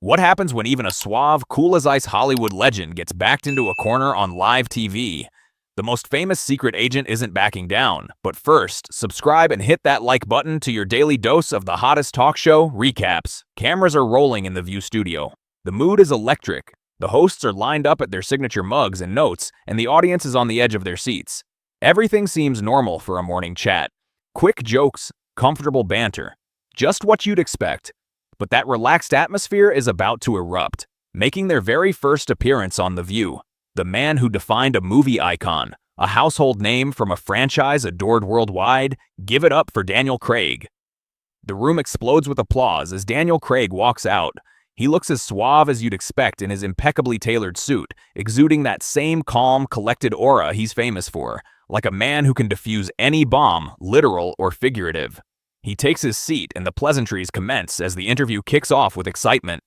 What happens when even a suave, cool-as-ice Hollywood legend gets backed into a corner on live TV? The most famous secret agent isn't backing down, but first, subscribe and hit that like button to your daily dose of the hottest talk show recaps. Cameras are rolling in the View studio. The mood is electric. The hosts are lined up at their signature mugs and notes, and the audience is on the edge of their seats. Everything seems normal for a morning chat. Quick jokes, comfortable banter. Just what you'd expect. But that relaxed atmosphere is about to erupt. Making their very first appearance on The View, the man who defined a movie icon, a household name from a franchise adored worldwide, give it up for Daniel Craig. The room explodes with applause as Daniel Craig walks out. He looks as suave as you'd expect in his impeccably tailored suit, exuding that same calm, collected aura he's famous for, like a man who can defuse any bomb, literal or figurative. He takes his seat and the pleasantries commence as the interview kicks off with excitement.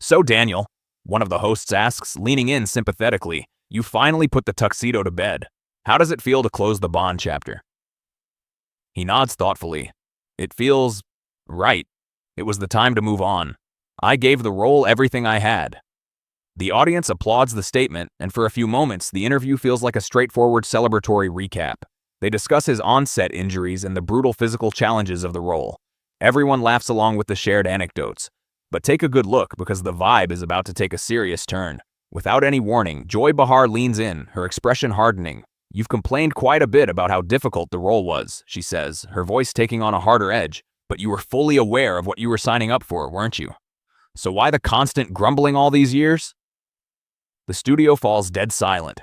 "So Daniel," one of the hosts asks, leaning in sympathetically, "you finally put the tuxedo to bed. How does it feel to close the Bond chapter?" He nods thoughtfully. "It feels right. It was the time to move on. I gave the role everything I had." The audience applauds the statement, and for a few moments, the interview feels like a straightforward celebratory recap. They discuss his on-set injuries and the brutal physical challenges of the role. Everyone laughs along with the shared anecdotes. But take a good look because the vibe is about to take a serious turn. Without any warning, Joy Behar leans in, her expression hardening. "You've complained quite a bit about how difficult the role was," she says, her voice taking on a harder edge. "But you were fully aware of what you were signing up for, weren't you? So why the constant grumbling all these years?" The studio falls dead silent.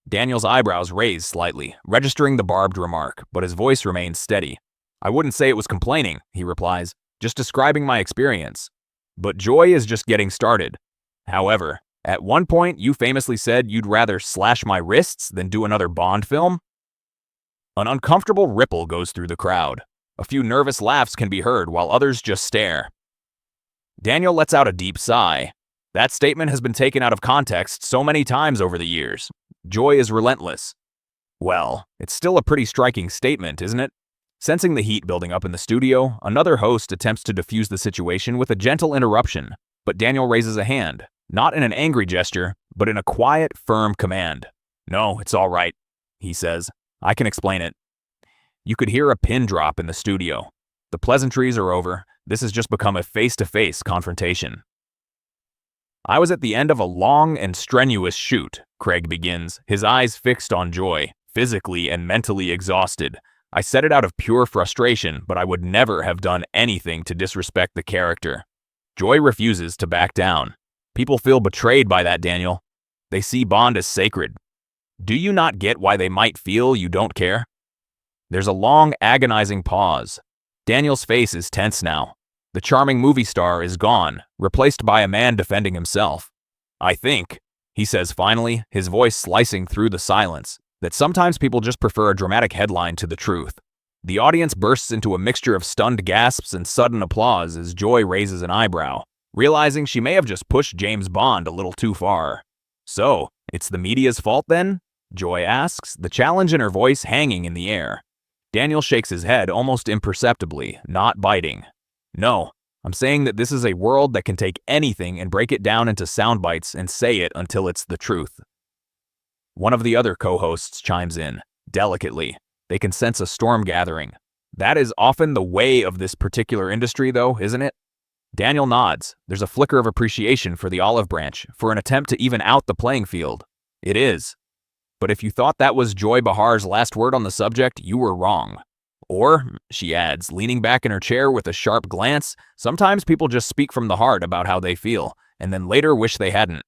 Daniel's eyebrows raise slightly, registering the barbed remark, but his voice remains steady. "I wouldn't say it was complaining," he replies, "just describing my experience. But Joy is just getting started. However, at one point you famously said you'd rather slash my wrists than do another Bond film." An uncomfortable ripple goes through the crowd. A few nervous laughs can be heard while others just stare. Daniel lets out a deep sigh. That statement has been taken out of context so many times over the years. Joy is relentless. "Well, it's still a pretty striking statement, isn't it?" Sensing the heat building up in the studio, another host attempts to defuse the situation with a gentle interruption, but Daniel raises a hand, not in an angry gesture, but in a quiet, firm command. "No, it's all right," he says. "I can explain it." You could hear a pin drop in the studio. The pleasantries are over. This has just become a face-to-face confrontation. "I was at the end of a long and strenuous shoot," Craig begins, his eyes fixed on Joy, physically and mentally exhausted. "I said it out of pure frustration, but I would never have done anything to disrespect the character." Joy refuses to back down. "People feel betrayed by that, Daniel. They see Bond as sacred. Do you not get why they might feel you don't care?" There's a long, agonizing pause. Daniel's face is tense now. The charming movie star is gone, replaced by a man defending himself. "I think," he says finally, his voice slicing through the silence, "that sometimes people just prefer a dramatic headline to the truth." The audience bursts into a mixture of stunned gasps and sudden applause as Joy raises an eyebrow, realizing she may have just pushed James Bond a little too far. "So, it's the media's fault then?" Joy asks, the challenge in her voice hanging in the air. Daniel shakes his head almost imperceptibly, not biting. "No, I'm saying that this is a world that can take anything and break it down into sound bites and say it until it's the truth." One of the other co-hosts chimes in, delicately. They can sense a storm gathering. "That is often the way of this particular industry, though, isn't it?" Daniel nods. There's a flicker of appreciation for the olive branch, for an attempt to even out the playing field. "It is. But if you thought that was Joy Behar's last word on the subject, you were wrong. Or," she adds, leaning back in her chair with a sharp glance, "sometimes people just speak from the heart about how they feel, and then later wish they hadn't."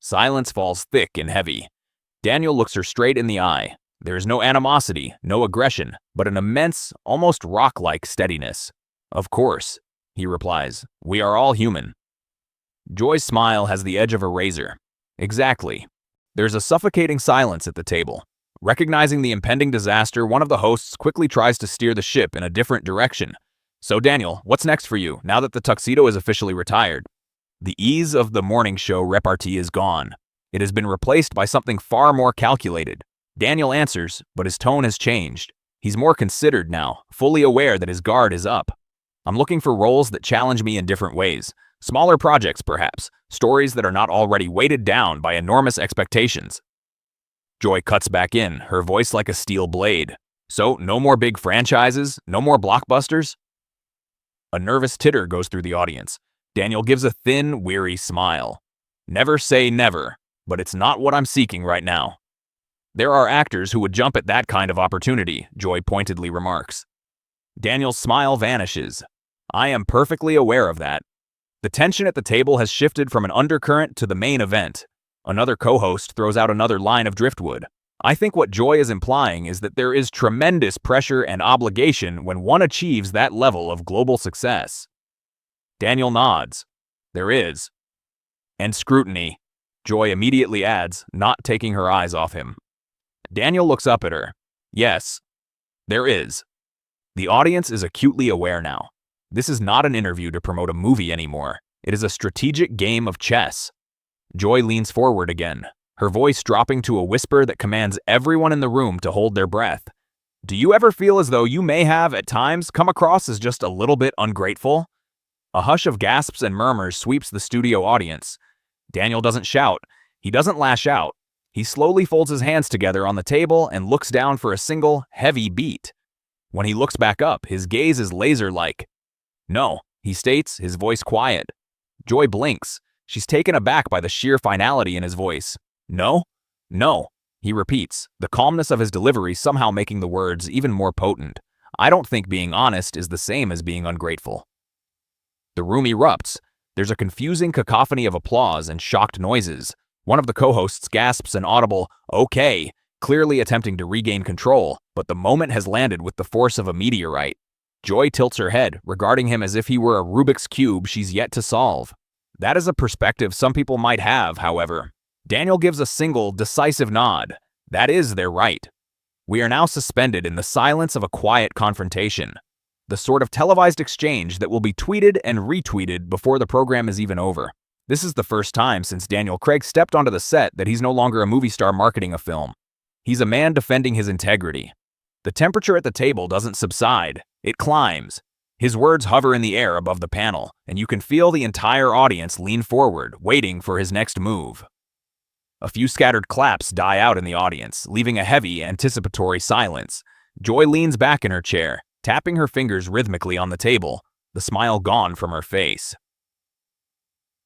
Silence falls thick and heavy. Daniel looks her straight in the eye. There is no animosity, no aggression, but an immense, almost rock-like steadiness. "Of course," he replies, "we are all human." Joy's smile has the edge of a razor. "Exactly." There's a suffocating silence at the table. Recognizing the impending disaster, one of the hosts quickly tries to steer the ship in a different direction. "So Daniel, what's next for you, now that the tuxedo is officially retired?" The ease of the morning show repartee is gone. It has been replaced by something far more calculated. Daniel answers, but his tone has changed. He's more considered now, fully aware that his guard is up. "I'm looking for roles that challenge me in different ways. Smaller projects, perhaps. Stories that are not already weighted down by enormous expectations. Joy cuts back in, her voice like a steel blade. So, no more big franchises? No more blockbusters? A nervous titter goes through the audience. Daniel gives a thin, weary smile. Never say never, but it's not what I'm seeking right now. There are actors who would jump at that kind of opportunity, Joy pointedly remarks. Daniel's smile vanishes. I am perfectly aware of that. The tension at the table has shifted from an undercurrent to the main event. Another co-host throws out another line of driftwood. I think what Joy is implying is that there is tremendous pressure and obligation when one achieves that level of global success. Daniel nods. There is. And scrutiny, Joy immediately adds, not taking her eyes off him. Daniel looks up at her. Yes, there is. The audience is acutely aware now. This is not an interview to promote a movie anymore. It is a strategic game of chess. Joy leans forward again, her voice dropping to a whisper that commands everyone in the room to hold their breath. Do you ever feel as though you may have, at times, come across as just a little bit ungrateful? A hush of gasps and murmurs sweeps the studio audience. Daniel doesn't shout. He doesn't lash out. He slowly folds his hands together on the table and looks down for a single, heavy beat. When he looks back up, his gaze is laser-like. No, he states, his voice quiet. Joy blinks. She's taken aback by the sheer finality in his voice. No? No, he repeats, the calmness of his delivery somehow making the words even more potent. I don't think being honest is the same as being ungrateful. The room erupts. There's a confusing cacophony of applause and shocked noises. One of the co-hosts gasps an audible, okay, clearly attempting to regain control, but the moment has landed with the force of a meteorite. Joy tilts her head, regarding him as if he were a Rubik's Cube she's yet to solve. That is a perspective some people might have, however. Daniel gives a single, decisive nod. That is their right. We are now suspended in the silence of a quiet confrontation. The sort of televised exchange that will be tweeted and retweeted before the program is even over. This is the first time since Daniel Craig stepped onto the set that he's no longer a movie star marketing a film. He's a man defending his integrity. The temperature at the table doesn't subside. It climbs. His words hover in the air above the panel, and you can feel the entire audience lean forward, waiting for his next move. A few scattered claps die out in the audience, leaving a heavy, anticipatory silence. Joy leans back in her chair, tapping her fingers rhythmically on the table, the smile gone from her face.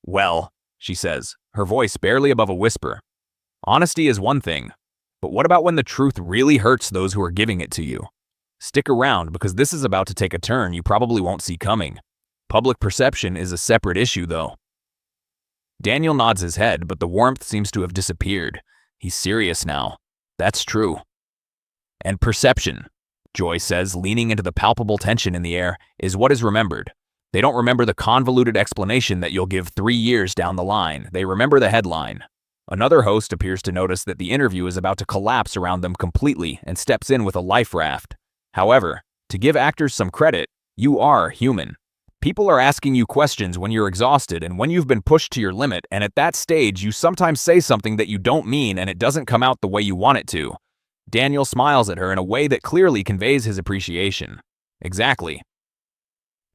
Well, she says, her voice barely above a whisper. Honesty is one thing, but what about when the truth really hurts those who are giving it to you? Stick around because this is about to take a turn you probably won't see coming. Public perception is a separate issue, though. Daniel nods his head, but the warmth seems to have disappeared. He's serious now. That's true. And perception, Joy says, leaning into the palpable tension in the air, is what is remembered. They don't remember the convoluted explanation that you'll give 3 years down the line. They remember the headline. Another host appears to notice that the interview is about to collapse around them completely and steps in with a life raft. However, to give actors some credit, you are human. People are asking you questions when you're exhausted and when you've been pushed to your limit, and at that stage, you sometimes say something that you don't mean and it doesn't come out the way you want it to. Daniel smiles at her in a way that clearly conveys his appreciation. Exactly.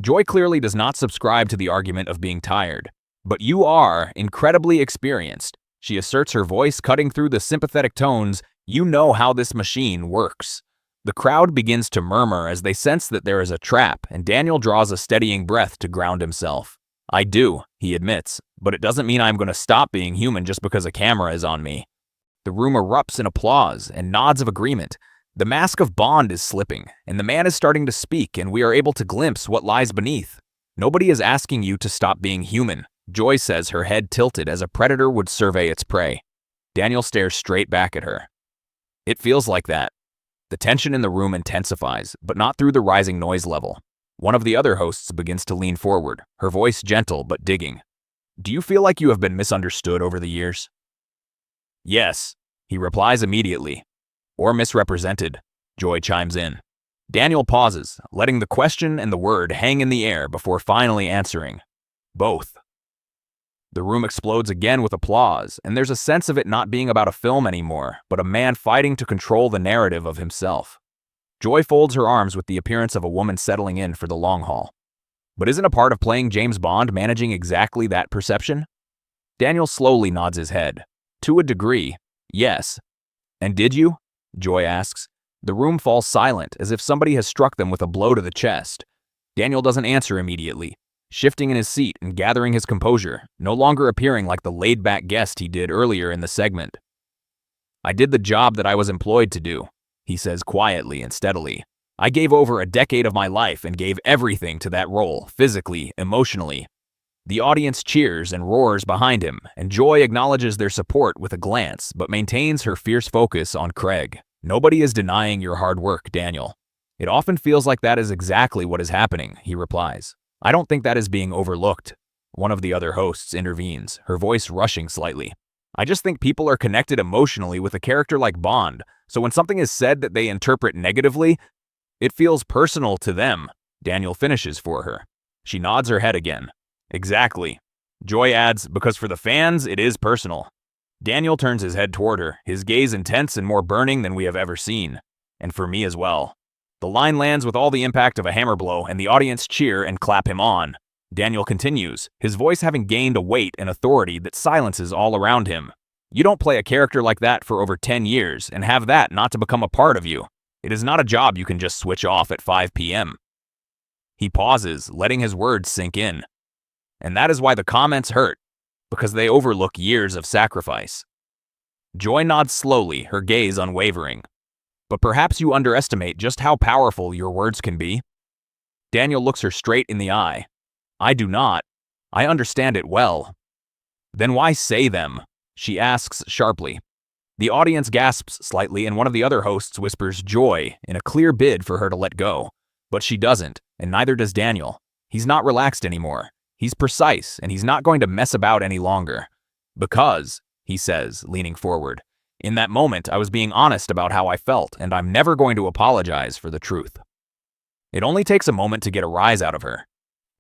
Joy clearly does not subscribe to the argument of being tired. But you are incredibly experienced. She asserts, her voice cutting through the sympathetic tones. You know how this machine works. The crowd begins to murmur as they sense that there is a trap, and Daniel draws a steadying breath to ground himself. I do, he admits, but it doesn't mean I'm going to stop being human just because a camera is on me. The room erupts in applause and nods of agreement. The mask of Bond is slipping, and the man is starting to speak, and we are able to glimpse what lies beneath. Nobody is asking you to stop being human, Joy says, her head tilted as a predator would survey its prey. Daniel stares straight back at her. It feels like that. The tension in the room intensifies, but not through the rising noise level. One of the other hosts begins to lean forward, her voice gentle but digging. Do you feel like you have been misunderstood over the years? Yes, he replies immediately. Or misrepresented, Joy chimes in. Daniel pauses, letting the question and the word hang in the air before finally answering. Both. The room explodes again with applause, and there's a sense of it not being about a film anymore, but a man fighting to control the narrative of himself. Joy folds her arms with the appearance of a woman settling in for the long haul. But isn't a part of playing James Bond managing exactly that perception? Daniel slowly nods his head. To a degree, yes. And did you? Joy asks. The room falls silent, as if somebody has struck them with a blow to the chest. Daniel doesn't answer immediately, shifting in his seat and gathering his composure, no longer appearing like the laid-back guest he did earlier in the segment. I did the job that I was employed to do, he says quietly and steadily. I gave over a decade of my life and gave everything to that role, physically, emotionally. The audience cheers and roars behind him, and Joy acknowledges their support with a glance, but maintains her fierce focus on Craig. Nobody is denying your hard work, Daniel. It often feels like that is exactly what is happening, he replies. I don't think that is being overlooked. One of the other hosts intervenes, her voice rushing slightly. I just think people are connected emotionally with a character like Bond, so when something is said that they interpret negatively, it feels personal to them. Daniel finishes for her. She nods her head again. Exactly. Joy adds, because for the fans, it is personal. Daniel turns his head toward her, his gaze intense and more burning than we have ever seen. And for me as well. The line lands with all the impact of a hammer blow, and the audience cheer and clap him on. Daniel continues, his voice having gained a weight and authority that silences all around him. You don't play a character like that for over 10 years and have that not to become a part of you. It is not a job you can just switch off at 5 p.m. He pauses, letting his words sink in. And that is why the comments hurt, because they overlook years of sacrifice. Joy nods slowly, her gaze unwavering. But perhaps you underestimate just how powerful your words can be. Daniel looks her straight in the eye. I do not. I understand it well. Then why say them? She asks sharply. The audience gasps slightly, and one of the other hosts whispers Joy in a clear bid for her to let go. But she doesn't, and neither does Daniel. He's not relaxed anymore. He's precise, and he's not going to mess about any longer. Because, he says, leaning forward, in that moment I was being honest about how I felt, and I'm never going to apologize for the truth. It only takes a moment to get a rise out of her.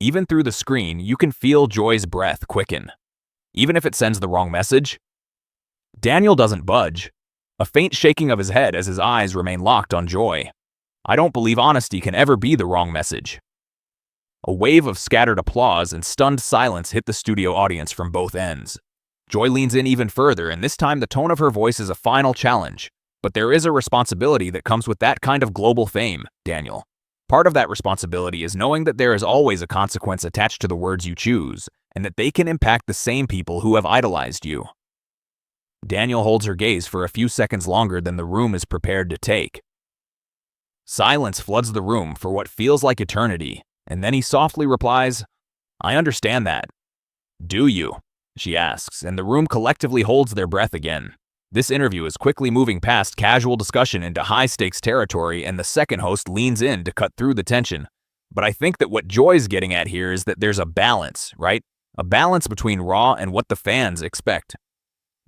Even through the screen, you can feel Joy's breath quicken. Even if it sends the wrong message. Daniel doesn't budge. A faint shaking of his head as his eyes remain locked on Joy. I don't believe honesty can ever be the wrong message. A wave of scattered applause and stunned silence hit the studio audience from both ends. Joy leans in even further, and this time the tone of her voice is a final challenge. But there is a responsibility that comes with that kind of global fame, Daniel. Part of that responsibility is knowing that there is always a consequence attached to the words you choose, and that they can impact the same people who have idolized you. Daniel holds her gaze for a few seconds longer than the room is prepared to take. Silence floods the room for what feels like eternity, and then he softly replies, I understand that. Do you? She asks, and the room collectively holds their breath again. This interview is quickly moving past casual discussion into high-stakes territory, and the second host leans in to cut through the tension. But I think that what Joy's getting at here is that there's a balance, right? A balance between raw and what the fans expect.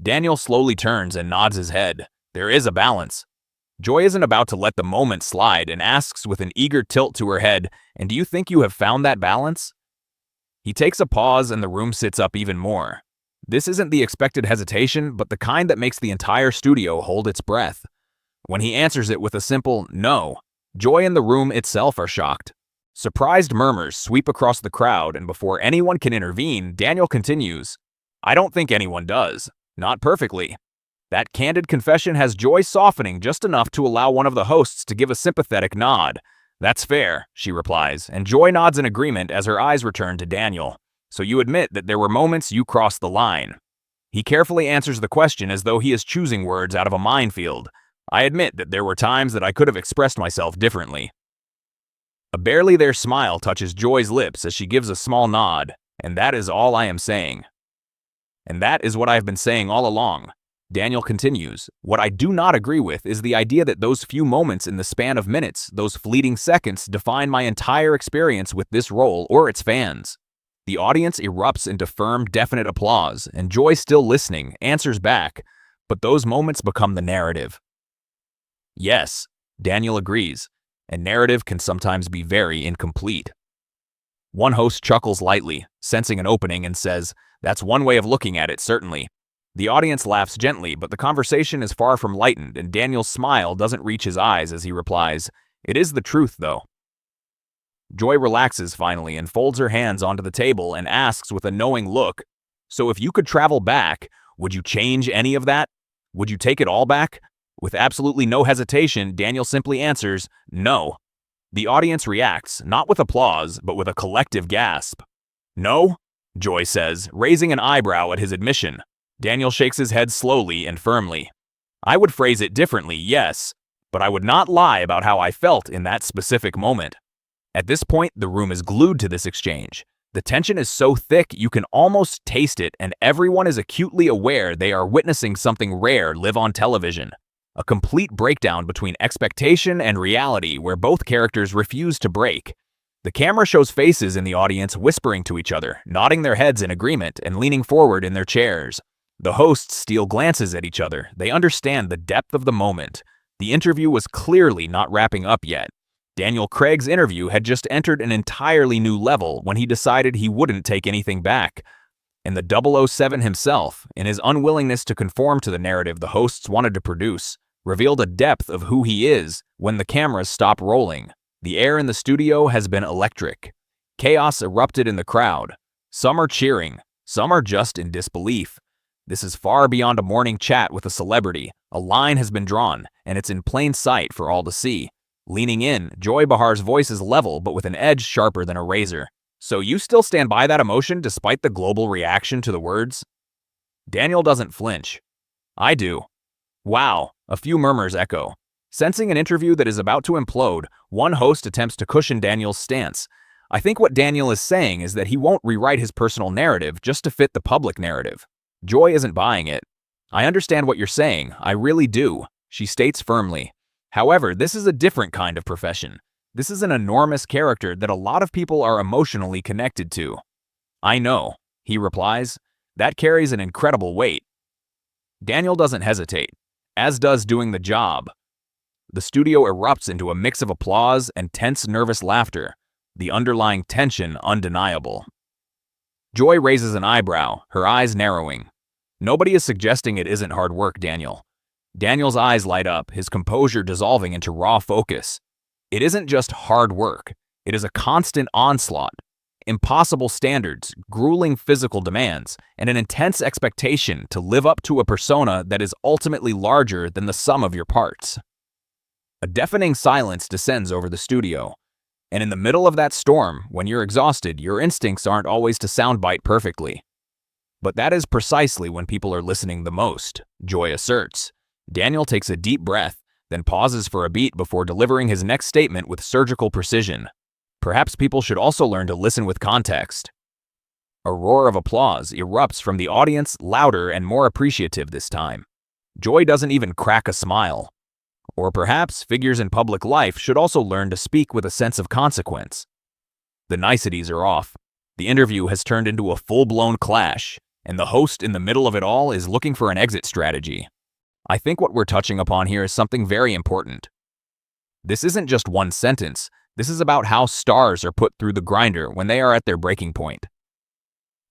Daniel slowly turns and nods his head. There is a balance. Joy isn't about to let the moment slide and asks with an eager tilt to her head, and do you think you have found that balance? He takes a pause and the room sits up even more. This isn't the expected hesitation, but the kind that makes the entire studio hold its breath. When he answers it with a simple no, Joy and the room itself are shocked. Surprised murmurs sweep across the crowd, and before anyone can intervene, Daniel continues, I don't think anyone does. Not perfectly. That candid confession has Joy softening just enough to allow one of the hosts to give a sympathetic nod. That's fair, she replies, and Joy nods in agreement as her eyes return to Daniel. So you admit that there were moments you crossed the line. He carefully answers the question as though he is choosing words out of a minefield. I admit that there were times that I could have expressed myself differently. A barely there smile touches Joy's lips as she gives a small nod, and that is all I am saying. And that is what I have been saying all along. Daniel continues, what I do not agree with is the idea that those few moments in the span of minutes, those fleeting seconds, define my entire experience with this role or its fans. The audience erupts into firm, definite applause, and Joy, still listening, answers back, but those moments become the narrative. Yes, Daniel agrees, and narrative can sometimes be very incomplete. One host chuckles lightly, sensing an opening, and says, that's one way of looking at it, certainly. The audience laughs gently, but the conversation is far from lightened, and Daniel's smile doesn't reach his eyes as he replies, it is the truth, though. Joy relaxes finally and folds her hands onto the table and asks with a knowing look, "So if you could travel back, would you change any of that? Would you take it all back?" With absolutely no hesitation, Daniel simply answers, "No." The audience reacts, not with applause, but with a collective gasp. "No?" Joy says, raising an eyebrow at his admission. Daniel shakes his head slowly and firmly. "I would phrase it differently, yes, but I would not lie about how I felt in that specific moment." At this point, the room is glued to this exchange. The tension is so thick you can almost taste it, and everyone is acutely aware they are witnessing something rare live on television. A complete breakdown between expectation and reality where both characters refuse to break. The camera shows faces in the audience whispering to each other, nodding their heads in agreement and leaning forward in their chairs. The hosts steal glances at each other. They understand the depth of the moment. The interview was clearly not wrapping up yet. Daniel Craig's interview had just entered an entirely new level when he decided he wouldn't take anything back. And the 007 himself, in his unwillingness to conform to the narrative the hosts wanted to produce, revealed a depth of who he is when the cameras stop rolling. The air in the studio has been electric. Chaos erupted in the crowd. Some are cheering, some are just in disbelief. This is far beyond a morning chat with a celebrity. A line has been drawn, and it's in plain sight for all to see. Leaning in, Joy Behar's voice is level but with an edge sharper than a razor. "So you still stand by that emotion despite the global reaction to the words?" Daniel doesn't flinch. "I do." "Wow," a few murmurs echo. Sensing an interview that is about to implode, one host attempts to cushion Daniel's stance. I think what Daniel is saying is that he won't rewrite his personal narrative just to fit the public narrative. Joy isn't buying it. "I understand what you're saying, I really do," she states firmly. However, this is a different kind of profession. This is an enormous character that a lot of people are emotionally connected to. "I know," he replies. "That carries an incredible weight." Daniel doesn't hesitate, as does doing the job. The studio erupts into a mix of applause and tense, nervous laughter, the underlying tension undeniable. Joy raises an eyebrow, her eyes narrowing. Nobody is suggesting it isn't hard work, Daniel. Daniel's eyes light up, his composure dissolving into raw focus. It isn't just hard work. It is a constant onslaught. Impossible standards, grueling physical demands, and an intense expectation to live up to a persona that is ultimately larger than the sum of your parts. A deafening silence descends over the studio. And in the middle of that storm, when you're exhausted, your instincts aren't always to soundbite perfectly. But that is precisely when people are listening the most, Joy asserts. Daniel takes a deep breath, then pauses for a beat before delivering his next statement with surgical precision. Perhaps people should also learn to listen with context. A roar of applause erupts from the audience, louder and more appreciative this time. Joy doesn't even crack a smile. Or perhaps figures in public life should also learn to speak with a sense of consequence. The niceties are off. The interview has turned into a full-blown clash, and the host in the middle of it all is looking for an exit strategy. I think what we're touching upon here is something very important. This isn't just one sentence. This is about how stars are put through the grinder when they are at their breaking point.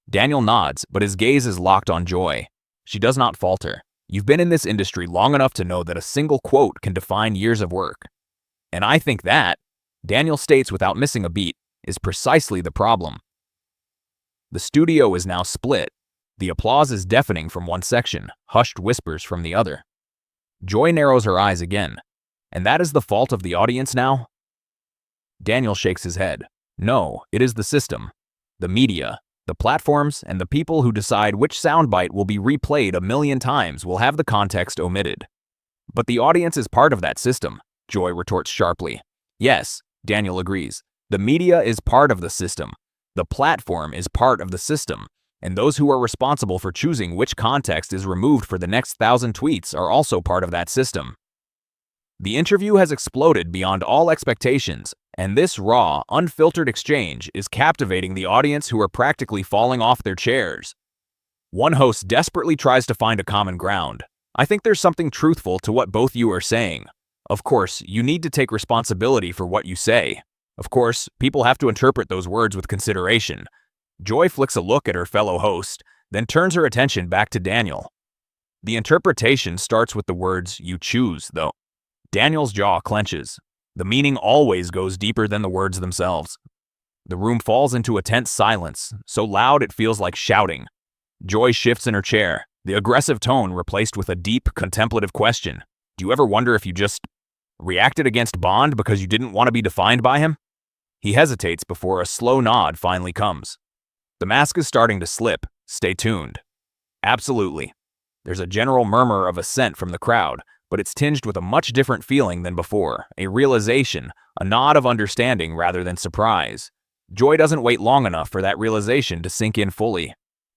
Daniel nods, but his gaze is locked on Joy. She does not falter. You've been in this industry long enough to know that a single quote can define years of work. And I think that, Daniel states without missing a beat, is precisely the problem. The studio is now split. The applause is deafening from one section, hushed whispers from the other. Joy narrows her eyes again. And that is the fault of the audience now? Daniel shakes his head. No, it is the system. The media, the platforms, and the people who decide which soundbite will be replayed a million times will have the context omitted. But the audience is part of that system, Joy retorts sharply. Yes, Daniel agrees. The media is part of the system. The platform is part of the system. And those who are responsible for choosing which context is removed for the next 1,000 tweets are also part of that system. The interview has exploded beyond all expectations, and this raw, unfiltered exchange is captivating the audience who are practically falling off their chairs. One host desperately tries to find a common ground. I think there's something truthful to what both you are saying. Of course, you need to take responsibility for what you say. Of course, people have to interpret those words with consideration. Joy flicks a look at her fellow host, then turns her attention back to Daniel. The interpretation starts with the words, "you choose," though. Daniel's jaw clenches. The meaning always goes deeper than the words themselves. The room falls into a tense silence, so loud it feels like shouting. Joy shifts in her chair, the aggressive tone replaced with a deep, contemplative question. Do you ever wonder if you just reacted against Bond because you didn't want to be defined by him? He hesitates before a slow nod finally comes. The mask is starting to slip. Stay tuned. Absolutely. There's a general murmur of assent from the crowd, but it's tinged with a much different feeling than before, a realization, a nod of understanding rather than surprise. Joy doesn't wait long enough for that realization to sink in fully.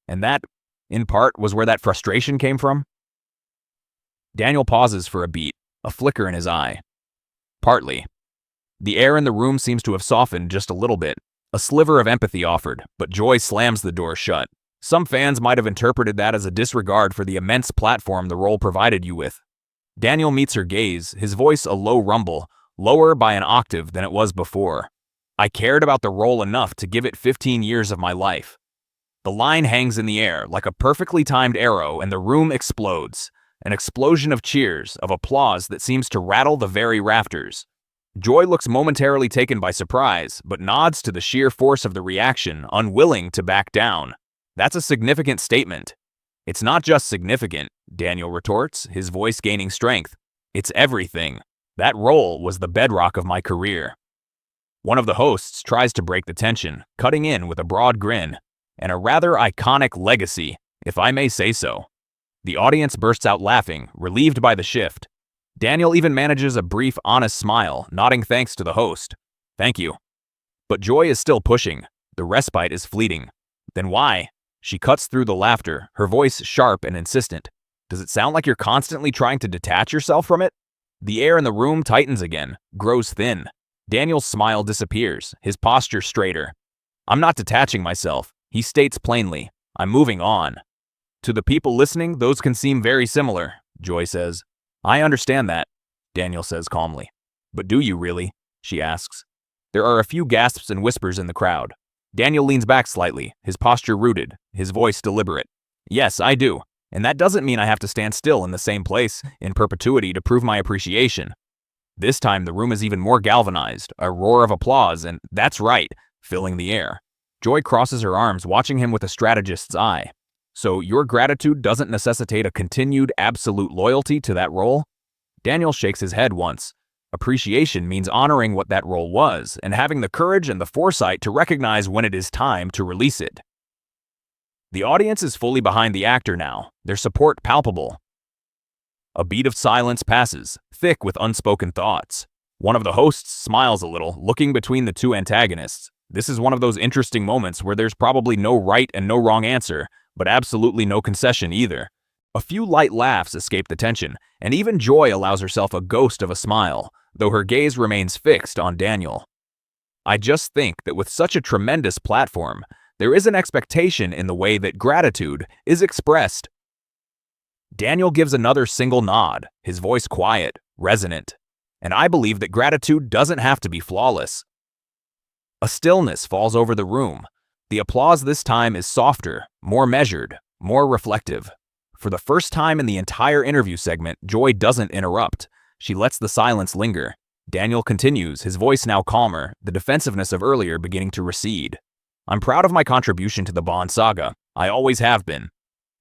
And that, in part, was where that frustration came from. Daniel pauses for a beat, a flicker in his eye. Partly. The air in the room seems to have softened just a little bit, a sliver of empathy offered, but Joy slams the door shut. Some fans might have interpreted that as a disregard for the immense platform the role provided you with. Daniel meets her gaze, his voice a low rumble, lower by an octave than it was before. I cared about the role enough to give it 15 years of my life. The line hangs in the air like a perfectly timed arrow and the room explodes. An explosion of cheers, of applause that seems to rattle the very rafters. Joy looks momentarily taken by surprise, but nods to the sheer force of the reaction, unwilling to back down. That's a significant statement. It's not just significant, Daniel retorts, his voice gaining strength. It's everything. That role was the bedrock of my career. One of the hosts tries to break the tension, cutting in with a broad grin, and a rather iconic legacy, if I may say so. The audience bursts out laughing, relieved by the shift. Daniel even manages a brief, honest smile, nodding thanks to the host. Thank you. But Joy is still pushing. The respite is fleeting. Then why? She cuts through the laughter, her voice sharp and insistent. Does it sound like you're constantly trying to detach yourself from it? The air in the room tightens again, grows thin. Daniel's smile disappears, his posture straighter. I'm not detaching myself, he states plainly. I'm moving on. To the people listening, those can seem very similar, Joy says. I understand that, Daniel says calmly. But do you really? She asks. There are a few gasps and whispers in the crowd. Daniel leans back slightly, his posture rooted, his voice deliberate. Yes, I do. And that doesn't mean I have to stand still in the same place in perpetuity to prove my appreciation. This time the room is even more galvanized, a roar of applause, and that's right, filling the air. Joy crosses her arms, watching him with a strategist's eye. So your gratitude doesn't necessitate a continued absolute loyalty to that role? Daniel shakes his head once. Appreciation means honoring what that role was and having the courage and the foresight to recognize when it is time to release it. The audience is fully behind the actor now, their support palpable. A beat of silence passes, thick with unspoken thoughts. One of the hosts smiles a little, looking between the two antagonists. This is one of those interesting moments where there's probably no right and no wrong answer, but absolutely no concession either. A few light laughs escape the tension, and even Joy allows herself a ghost of a smile, though her gaze remains fixed on Daniel. I just think that with such a tremendous platform, there is an expectation in the way that gratitude is expressed. Daniel gives another single nod, his voice quiet, resonant. And I believe that gratitude doesn't have to be flawless. A stillness falls over the room. The applause this time is softer, more measured, more reflective. For the first time in the entire interview segment, Joy doesn't interrupt. She lets the silence linger. Daniel continues, his voice now calmer, the defensiveness of earlier beginning to recede. I'm proud of my contribution to the Bond saga. I always have been.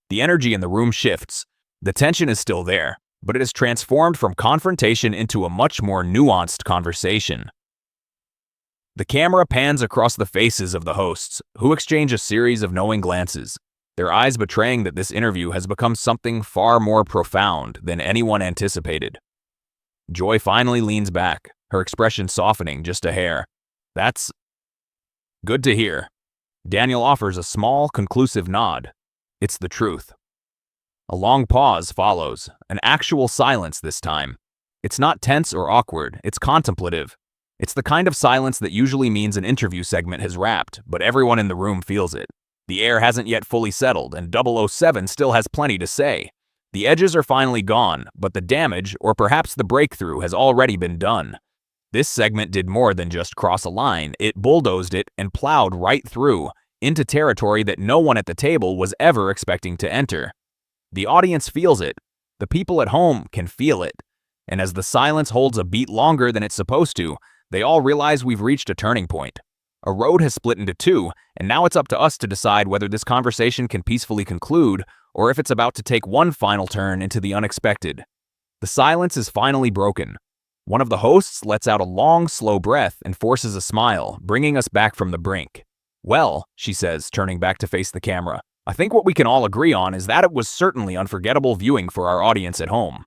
The energy in the room shifts. The tension is still there, but it has transformed from confrontation into a much more nuanced conversation. The camera pans across the faces of the hosts, who exchange a series of knowing glances, their eyes betraying that this interview has become something far more profound than anyone anticipated. Joy finally leans back, her expression softening just a hair. That's good to hear. Daniel offers a small, conclusive nod. It's the truth. A long pause follows, an actual silence this time. It's not tense or awkward, it's contemplative. It's the kind of silence that usually means an interview segment has wrapped, but everyone in the room feels it. The air hasn't yet fully settled, and 007 still has plenty to say. The edges are finally gone, but the damage, or perhaps the breakthrough, has already been done. This segment did more than just cross a line, it bulldozed it and plowed right through, into territory that no one at the table was ever expecting to enter. The audience feels it. The people at home can feel it. And as the silence holds a beat longer than it's supposed to, they all realize we've reached a turning point. A road has split into two, and now it's up to us to decide whether this conversation can peacefully conclude or if it's about to take one final turn into the unexpected. The silence is finally broken. One of the hosts lets out a long, slow breath and forces a smile, bringing us back from the brink. "Well," she says, turning back to face the camera, "I think what we can all agree on is that it was certainly unforgettable viewing for our audience at home."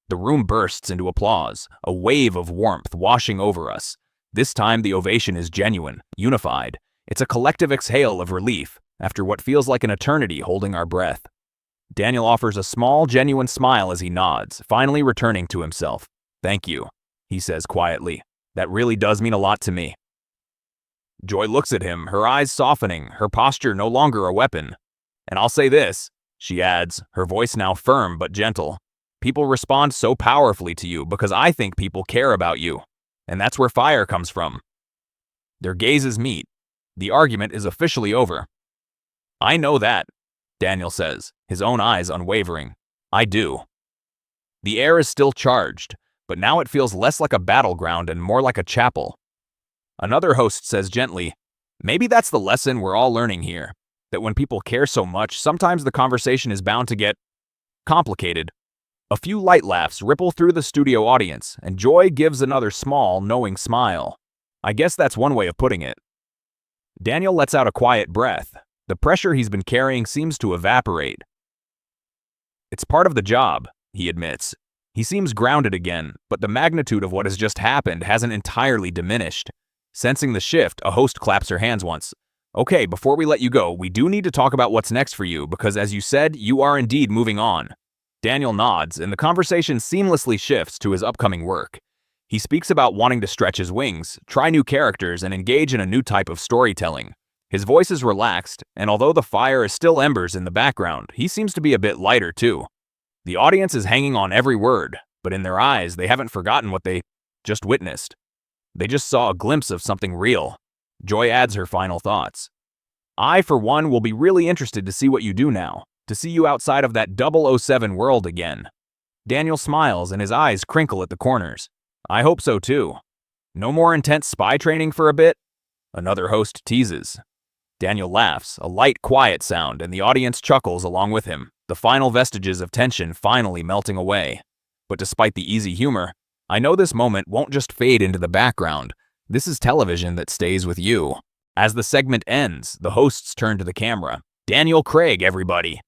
The room bursts into applause, a wave of warmth washing over us. This time the ovation is genuine, unified. It's a collective exhale of relief after what feels like an eternity holding our breath. Daniel offers a small, genuine smile as he nods, finally returning to himself. "Thank you," he says quietly. "That really does mean a lot to me." Joy looks at him, her eyes softening, her posture no longer a weapon. "And I'll say this," she adds, her voice now firm but gentle. "People respond so powerfully to you because I think people care about you. And that's where fire comes from." Their gazes meet. The argument is officially over. "I know that," Daniel says, his own eyes unwavering. "I do." The air is still charged, but now it feels less like a battleground and more like a chapel. Another host says gently, "Maybe that's the lesson we're all learning here, that when people care so much, sometimes the conversation is bound to get complicated." A few light laughs ripple through the studio audience, and Joy gives another small, knowing smile. I guess that's one way of putting it. Daniel lets out a quiet breath. The pressure he's been carrying seems to evaporate. "It's part of the job," he admits. He seems grounded again, but the magnitude of what has just happened hasn't entirely diminished. Sensing the shift, a host claps her hands once. "Okay, before we let you go, we do need to talk about what's next for you, because as you said, you are indeed moving on." Daniel nods, and the conversation seamlessly shifts to his upcoming work. He speaks about wanting to stretch his wings, try new characters, and engage in a new type of storytelling. His voice is relaxed, and although the fire is still embers in the background, he seems to be a bit lighter too. The audience is hanging on every word, but in their eyes, they haven't forgotten what they just witnessed. They just saw a glimpse of something real. Joy adds her final thoughts. "I, for one, will be really interested to see what you do now, to see you outside of that 007 world again." Daniel smiles and his eyes crinkle at the corners. "I hope so too. No more intense spy training for a bit?" Another host teases. Daniel laughs, a light, quiet sound, and the audience chuckles along with him, the final vestiges of tension finally melting away. But despite the easy humor, I know this moment won't just fade into the background. This is television that stays with you. As the segment ends, the hosts turn to the camera. "Daniel Craig, everybody."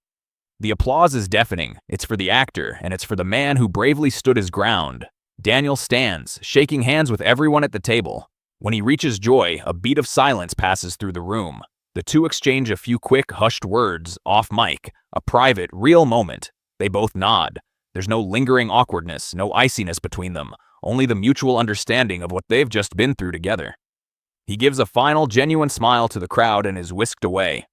The applause is deafening. It's for the actor, and it's for the man who bravely stood his ground. Daniel stands, shaking hands with everyone at the table. When he reaches Joy, a beat of silence passes through the room. The two exchange a few quick, hushed words, off mic, a private, real moment. They both nod. There's no lingering awkwardness, no iciness between them, only the mutual understanding of what they've just been through together. He gives a final, genuine smile to the crowd and is whisked away.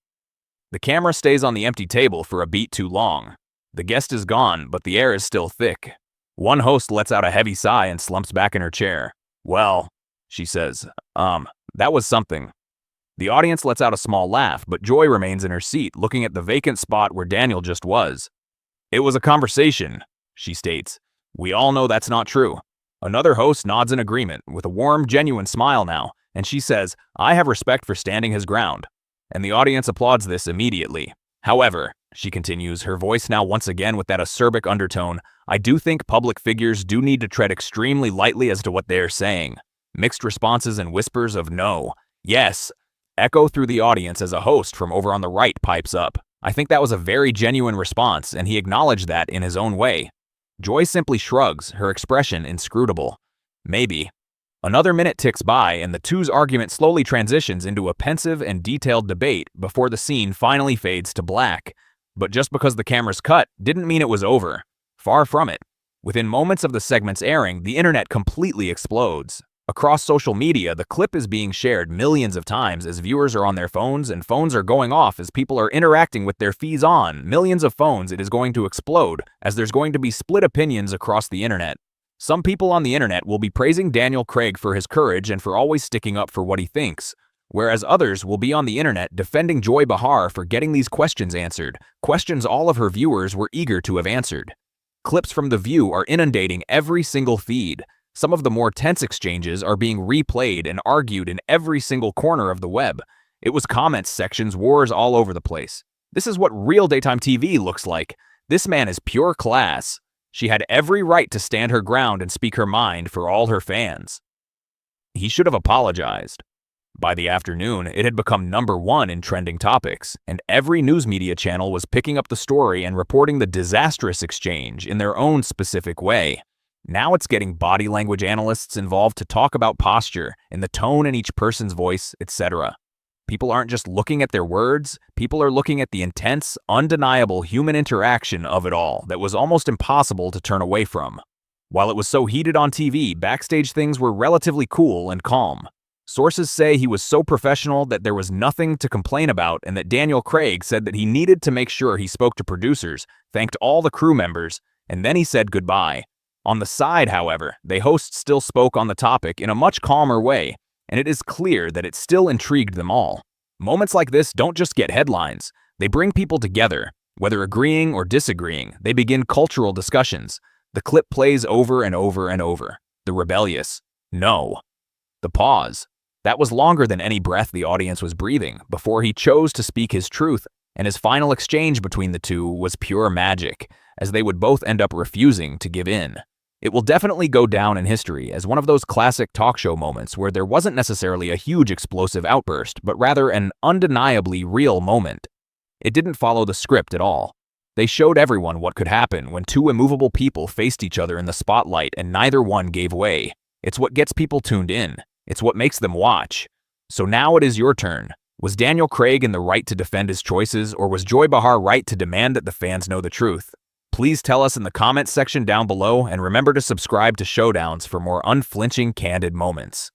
The camera stays on the empty table for a beat too long. The guest is gone, but the air is still thick. One host lets out a heavy sigh and slumps back in her chair. "Well," she says, that was something." The audience lets out a small laugh, but Joy remains in her seat, looking at the vacant spot where Daniel just was. "It was a conversation," she states. "We all know that's not true." Another host nods in agreement, with a warm, genuine smile now, and she says, "I have respect for standing his ground." And the audience applauds this immediately. "However," she continues, her voice now once again with that acerbic undertone, "I do think public figures do need to tread extremely lightly as to what they're saying." Mixed responses and whispers of "no," "yes," echo through the audience as a host from over on the right pipes up. I think that was a very genuine response, and he acknowledged that in his own way. Joy simply shrugs, her expression inscrutable. "Maybe." Another minute ticks by, and the two's argument slowly transitions into a pensive and detailed debate before the scene finally fades to black. But just because the camera's cut didn't mean it was over. Far from it. Within moments of the segment's airing, the internet completely explodes. Across social media, the clip is being shared millions of times as viewers are on their phones, and phones are going off as people are interacting with their feeds on millions of phones. It is going to explode, as there's going to be split opinions across the internet. Some people on the internet will be praising Daniel Craig for his courage and for always sticking up for what he thinks, whereas others will be on the internet defending Joy Behar for getting these questions answered, questions all of her viewers were eager to have answered. Clips from The View are inundating every single feed. Some of the more tense exchanges are being replayed and argued in every single corner of the web. It was comments sections, wars all over the place. This is what real daytime TV looks like. This man is pure class. She had every right to stand her ground and speak her mind for all her fans. He should have apologized. By the afternoon, it had become #1 in trending topics, and every news media channel was picking up the story and reporting the disastrous exchange in their own specific way. Now it's getting body language analysts involved to talk about posture and the tone in each person's voice, etc. People aren't just looking at their words, people are looking at the intense, undeniable human interaction of it all that was almost impossible to turn away from. While it was so heated on TV, backstage things were relatively cool and calm. Sources say he was so professional that there was nothing to complain about, and that Daniel Craig said that he needed to make sure he spoke to producers, thanked all the crew members, and then he said goodbye. On the side, however, the hosts still spoke on the topic in a much calmer way, and it is clear that it still intrigued them all. Moments like this don't just get headlines, they bring people together. Whether agreeing or disagreeing, they begin cultural discussions. The clip plays over and over and over. The rebellious no. The pause. That was longer than any breath the audience was breathing before he chose to speak his truth, and his final exchange between the two was pure magic, as they would both end up refusing to give in. It will definitely go down in history as one of those classic talk show moments where there wasn't necessarily a huge explosive outburst, but rather an undeniably real moment. It didn't follow the script at all. They showed everyone what could happen when two immovable people faced each other in the spotlight and neither one gave way. It's what gets people tuned in. It's what makes them watch. So now it is your turn. Was Daniel Craig in the right to defend his choices, or was Joy Behar right to demand that the fans know the truth? Please tell us in the comments section down below, and remember to subscribe to Showdowns for more unflinching, candid moments.